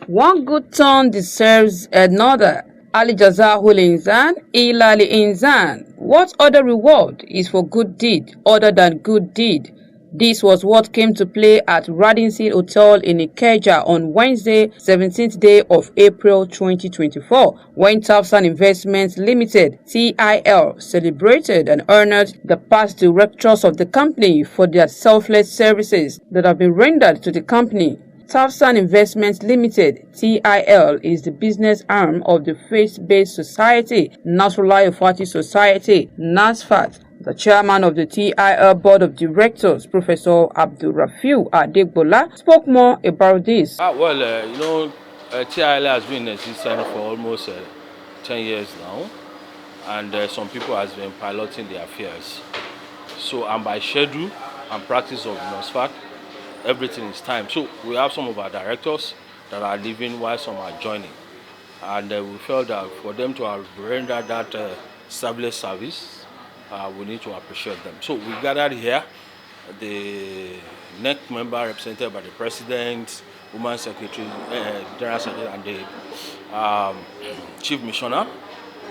One good turn deserves another. Ali Jazahul Insan, Ilali Insan. What other reward is for good deed other than good deed? This was what came to play at Radin's Hill Hotel in Ikeja on Wednesday, 17th day of April 2024, when TAFSAN Investment Limited (TIL) celebrated and honored the past directors of the company for their selfless services that have been rendered to the company. TAFSAN Investment Limited (TIL) is the business arm of the faith-based society Nasrullah Ifati Society (NASFAT). The chairman of the TIL Board of Directors, Professor Abdulrafiu Adegbola, spoke more about this. TIL has been in existence for almost 10 years now, and some people have been piloting the affairs. So, and by schedule and practice of NOSFAT, everything is time. So, we have some of our directors that are leaving while some are joining. And we felt that for them to have rendered that selfless service, we need to appreciate them. So, we gathered here, the NEC member represented by the President, Women's Secretary, General Secretary, and the Chief Missioner,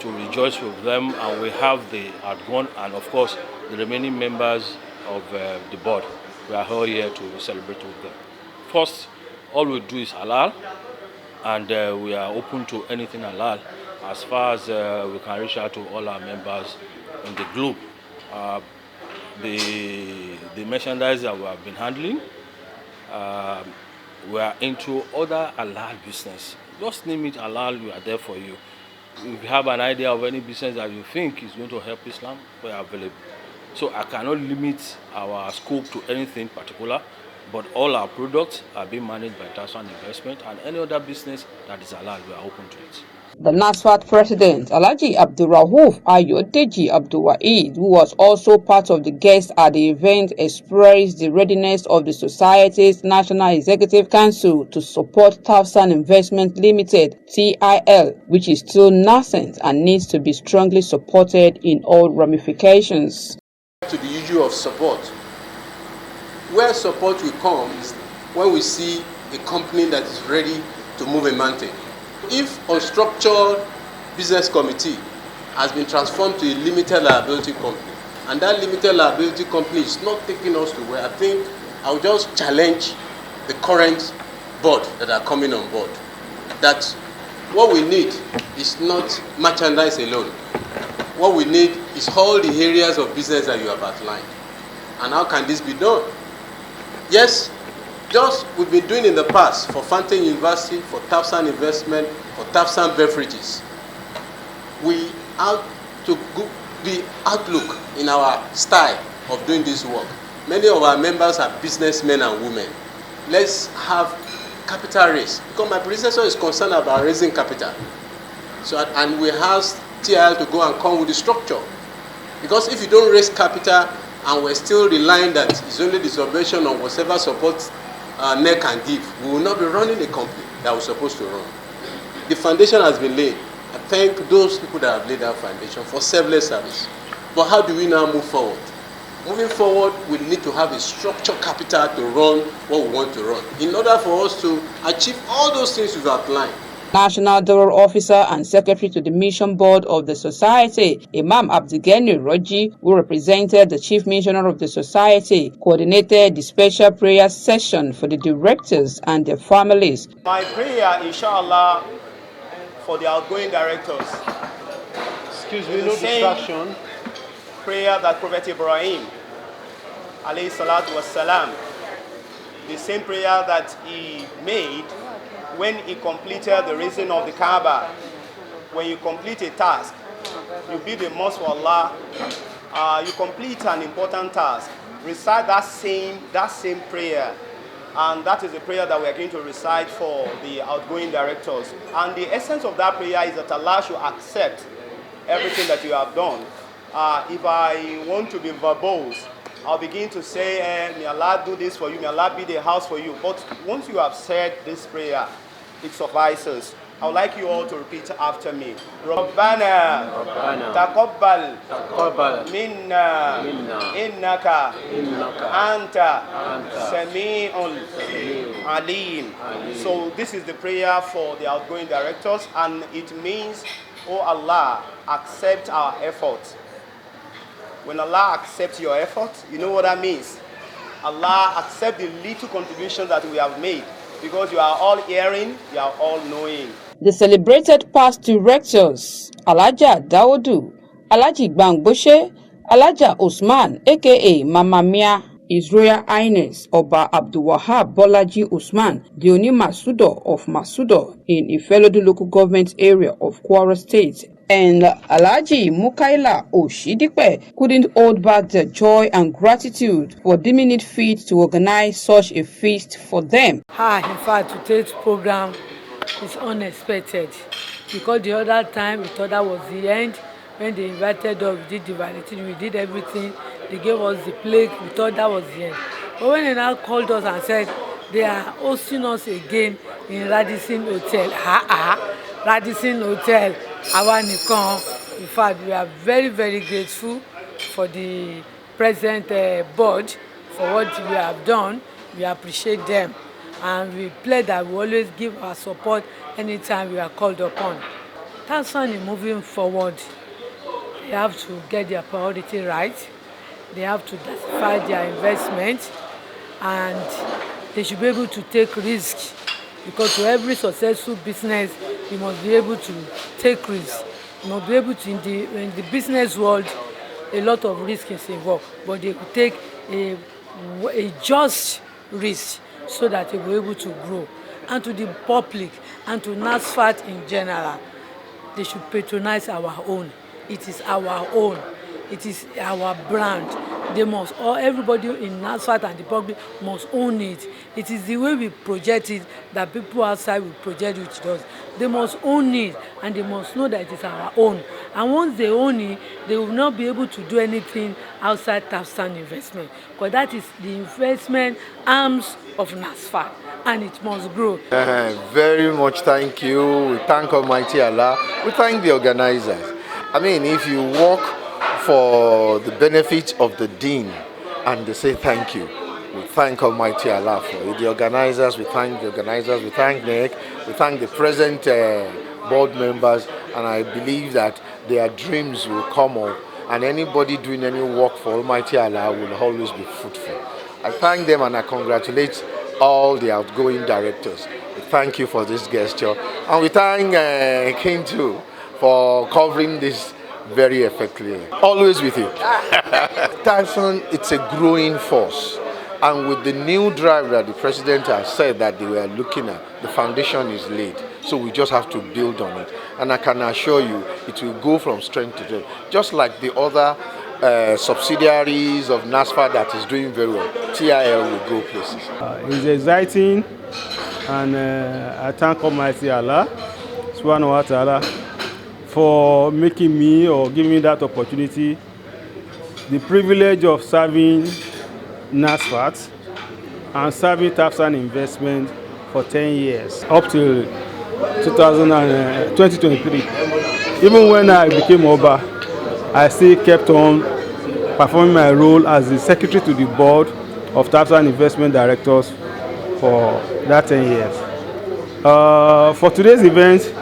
to rejoice with them, and we have the outgone and of course the remaining members of the board. We are all here to celebrate with them. First, all we do is halal, and we are open to anything halal as far as we can reach out to all our members in the globe. The merchandise that we have been handling, we are into other halal business. Just name it halal, we are there for you. If you have an idea of any business that you think is going to help Islam, we are available. So I cannot limit our scope to anything particular, but all our products are being managed by TAFSAN Investment, and any other business that is allowed, we are open to it. The NASFAT president, Alhaji Abdulrauf Ayodeji Abdulwaheed, who was also part of the guests at the event, expressed the readiness of the society's National Executive Council to support TAFSAN Investment Limited (TIL), which is still nascent and needs to be strongly supported in all ramifications. To the issue of support, where support will come is when we see a company that is ready to move a mountain. If unstructured business committee has been transformed to a limited liability company, and that limited liability company is not taking us to where, I think I will just challenge the current board that are coming on board, that what we need is not merchandise alone. What we need is all the areas of business that you have outlined. And how can this be done? Yes, just we've been doing in the past for Fountain University, for TAFSAN Investment, for TAFSAN Beverages. We have to be outlook in our style of doing this work. Many of our members are businessmen and women. Let's have capital raise, because my predecessor is concerned about raising capital. So, and we asked TIL to go and come with the structure. Because if you don't raise capital and we're still relying that it's only the subvention of whatever support NEC can give, we will not be running a company that we're supposed to run. The foundation has been laid. I thank those people that have laid that foundation for selfless service. But how do we now move forward? Moving forward, we need to have a structured capital to run what we want to run, in order for us to achieve all those things we've outlined. National Director Officer and Secretary to the Mission Board of the Society, Imam Abdigeni Roji, who represented the Chief Missioner of the Society, coordinated the special prayer session for the directors and their families. My prayer, inshallah, for the outgoing directors. Excuse me, no distraction. Prayer that Prophet Ibrahim, alayhi salatu wassalam, the same prayer that he made when he completed the raising of the Kaaba. When you complete a task, you build a mosque for Allah, you complete an important task, recite that same prayer. And that is the prayer that we are going to recite for the outgoing directors. And the essence of that prayer is that Allah should accept everything that you have done. If I want to be verbose, I'll begin to say, may Allah do this for you, may Allah be the house for you. But once you have said this prayer, it suffices. I would like you all to repeat after me. Rabbana taqabbal minna innaka anta sami'ul alim. So this is the prayer for the outgoing directors, and it means, oh Allah, accept our effort. When Allah accepts your effort, you know what that means? Allah accept the little contribution that we have made, because you are all hearing, you are all knowing. The celebrated past directors, Alhaja Dawodu, Alhaji Gbangbose, Alhaja Usman, aka Mama Mia, His Royal Highness Oba Abdulwahab Bolaji Usman, the Oni Masudo of Masudo in Ifelodu local government area of Kwara State, and Alhaji Mukaila Oshidipe couldn't hold back their joy and gratitude for deeming it fit to organize such a feast for them. In fact, today's program is unexpected, because the other time we thought that was the end. When they invited us, we did the variety, we did everything. They gave us the plaque, we thought that was the end. But when they now called us and said they are hosting us again in Radisson Hotel, Radisson Hotel, Awa Nikan. In fact, we are very, very grateful for the present board for what we have done. We appreciate them, and we pledge that we always give our support anytime we are called upon. TAFSAN is moving forward. They have to get their priority right. They have to diversify their investment, and they should be able to take risks, because to every successful business, you must be able to take risks. You must be able to, in the business world, a lot of risk is involved, but they could take a just risk so that they will be able to grow. And to the public and to NASFAT in general, they should patronize our own. It is our own. It is our brand. They must, or everybody in NASFAT and the public must own it. It is the way we project it that people outside will project it to us. They must own it, and they must know that it is our own. And once they own it, they will not be able to do anything outside TAFSAN Investment, because that is the investment arms of NASFAT, and it must grow. Very much thank you. We thank Almighty Allah. We thank the organizers. I mean, if you work for the benefit of the deen and they say thank you, we thank Almighty Allah for it. The organizers, we thank the organizers, we thank NEC, we thank the present board members, and I believe that their dreams will come up, and anybody doing any work for Almighty Allah will always be fruitful. I thank them and I congratulate all the outgoing directors. We thank you for this gesture, and we thank King too for covering this very effectively. Always with you. TAFSAN, it's a growing force. And with the new drive that the president has said that they were looking at, the foundation is laid. So we just have to build on it. And I can assure you, it will go from strength to strength. Just like the other subsidiaries of NASFA that is doing very well, TIL will go places. It's exciting, and I thank Almighty Allah, Subhanahu wa Ta'ala, for making me or giving me that opportunity, the privilege of serving NASFAT and serving TAFSAN Investment for 10 years, up till 2023. Even when I became Oba, I still kept on performing my role as the secretary to the board of TAFSAN Investment Directors for that 10 years. For today's event,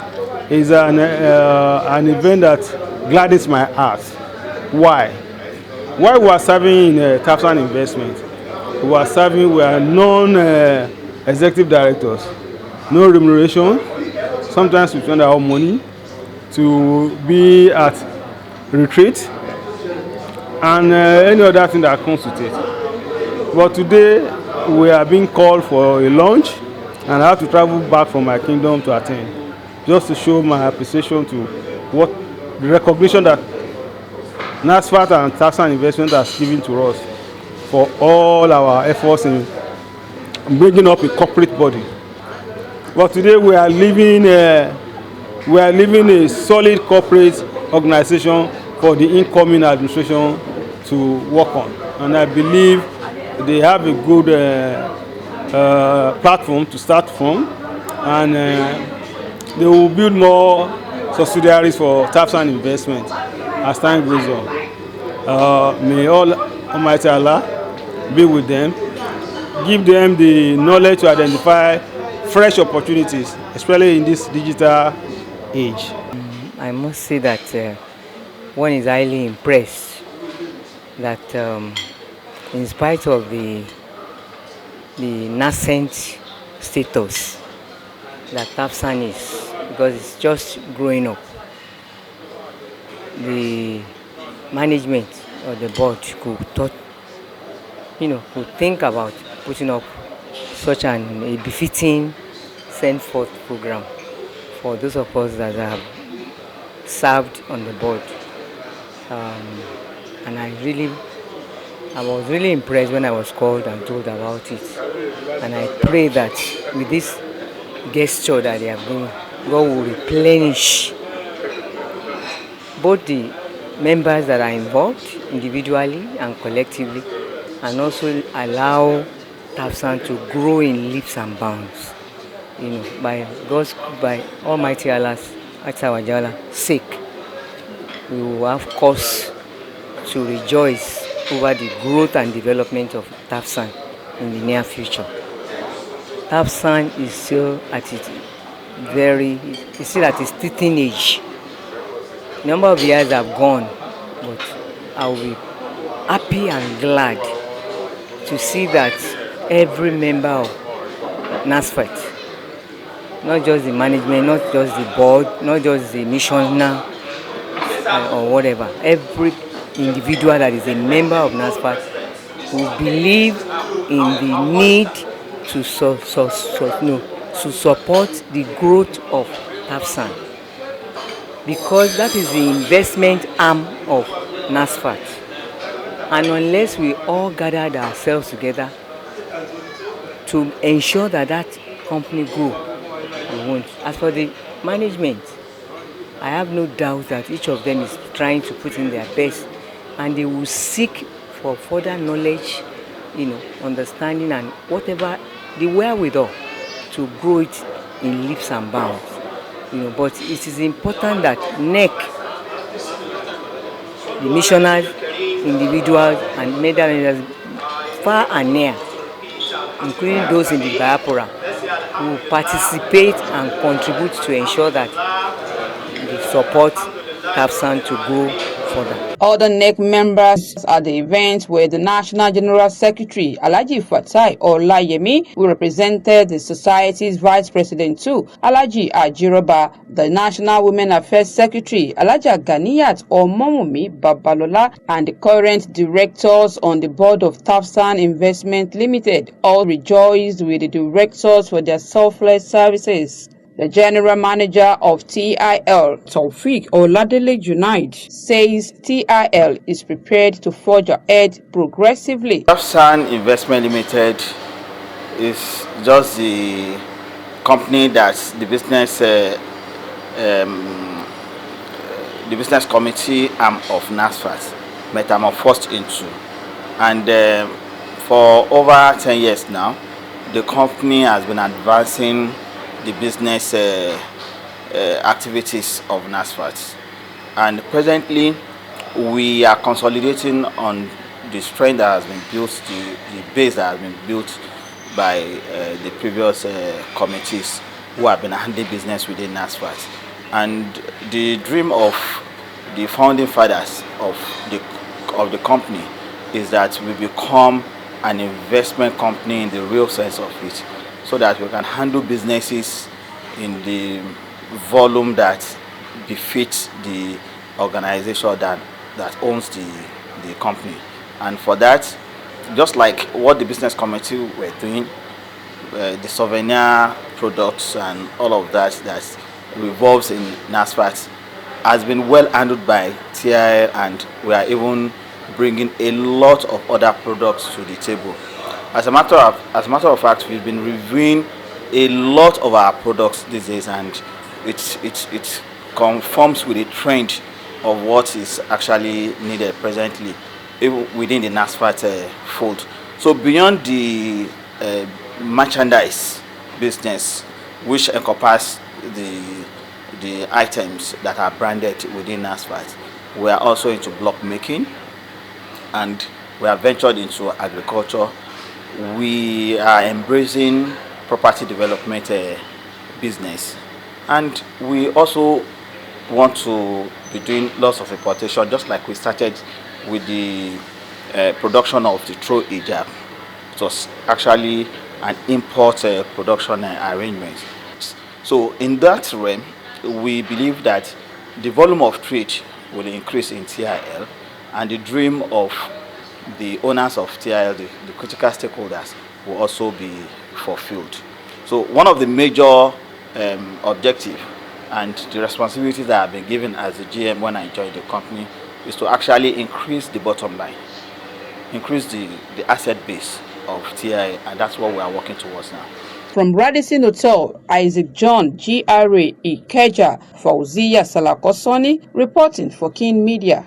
is an event that gladdens my heart. Why? While we are serving in TAFSAN Investment, we are non-executive directors, no remuneration. Sometimes we spend our own money to be at retreat and any other thing that comes with it. But today we are being called for a lunch, and I have to travel back from my kingdom to attend, just to show my appreciation to what the recognition that NASFAT and TAFSAN Investment has given to us for all our efforts in bringing up a corporate body. But today we are living a solid corporate organization for the incoming administration to work on, and I believe they have a good platform to start from, and they will build more subsidiaries for TAFSAN Investment as time goes on. May Almighty Allah be with them, give them the knowledge to identify fresh opportunities, especially in this digital age. I must say that one is highly impressed that in spite of the nascent status that TAFSAN is, because it's just growing up, the management or the board could think about putting up such a befitting send forth program for those of us that have served on the board. And I was really impressed when I was called and told about it. And I pray that with this gesture that they have done, God will replenish both the members that are involved individually and collectively, and also allow TAFSAN to grow in leaps and bounds. By Almighty Allah's sake, we will have cause to rejoice over the growth and development of TAFSAN in the near future. TAFSAN is still at its teething age. Number of years have gone, but I will be happy and glad to see that every member of NASFAT, not just the management, not just the board, not just the missioner or whatever, every individual that is a member of NASFAT will believe in the need to support the growth of TAFSAN, because that is the investment arm of NASFAT. And unless we all gathered ourselves together to ensure that that company grow, we won't. As for the management, I have no doubt that each of them is trying to put in their best, and they will seek for further knowledge, understanding, and whatever the wherewithal to grow it in leaps and bounds. But it is important that NEC, the missionary, individuals, and media far and near, including those in the diaspora, will participate and contribute to ensure that they support TAFSAN to grow further. Other NEC members at the event were the National General Secretary, Alhaji Fatai Olayemi, who represented the Society's Vice President too, Alhaji Ajiroba, the National Women Affairs Secretary, Alhaja Ganiyat Omomumi Babalola, and the current directors on the board of TAFSAN Investment Limited. All rejoiced with the directors for their selfless services. The general manager of TIL, Taufik Oladele Junaid, says TIL is prepared to forge ahead progressively. TAFSAN Investment Limited is just the company that the business committee arm of NASFAT metamorphosed into, and for over 10 years now, the company has been advancing the business activities of NASFAT, and presently we are consolidating on the strength that has been built, the base that has been built by the previous committees who have been handling business within NASFAT. And the dream of the founding fathers of the company is that we become an investment company in the real sense of it, so that we can handle businesses in the volume that befits the organization that owns the company. And for that, just like what the business committee were doing, the souvenir products and all of that revolves in NASFAT has been well handled by TIL, and we are even bringing a lot of other products to the table. As a matter of fact, we've been reviewing a lot of our products these days, and it conforms with the trend of what is actually needed presently within the NASFAT fold. So beyond the merchandise business, which encompasses the the items that are branded within NASFAT. We are also into block making, and we have ventured into agriculture. We are embracing property development business, and we also want to be doing lots of importation, just like we started with the production of the throw hijab. It was actually an import production arrangement. So in that realm, we believe that the volume of trade will increase in TIL, and the dream of the owners of TIL, the critical stakeholders, will also be fulfilled. So one of the major objectives and the responsibilities that I've been given as the GM when I joined the company is to actually increase the bottom line, increase the asset base of TIL, and that's what we are working towards now. From Radisson Hotel, Isaac John, GRA Ikeja, Fauziya Salakosoni, reporting for King Media.